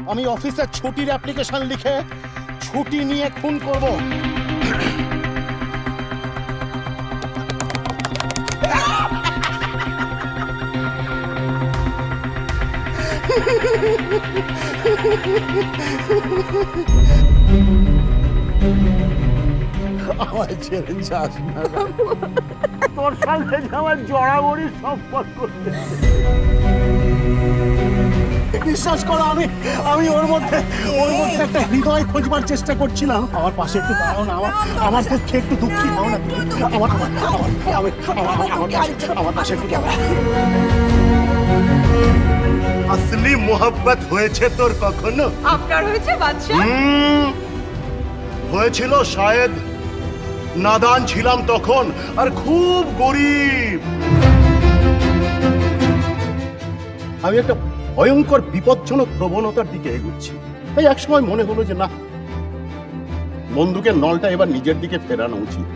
আমি অফিসের ছুটির অ্যাপ্লিকেশন লিখে ছুটি নিয়ে খুন করব। আমার ছেড়ে যাস না, তোর সাথে আমার জড়াবড়ি সম্পর্ক। বিশ্বাস করো, আমি ওর মধ্যে একটা হৃদয় খোঁজবার চেষ্টা করছিলাম। আমার পাশে একটু দাঁড়াও না, আমার পক্ষে একটু দুঃখী হও না। আমার পাশে একটু দাঁড়াও। আসলি মোহাব্বত হয়েছে তোর কখনো? আপনার হয়েছে বাদশা? হয়েছিল শায়দ, নাদান ছিলাম তখন আর খুব গরিব। আমি একটা ভয়ঙ্কর বিপজ্জনক প্রবণতার দিকে এগুচ্ছি। তাই একসময় মনে হলো যে না, বন্দুকের নলটা এবার নিজের দিকে ফেরানো উচিত।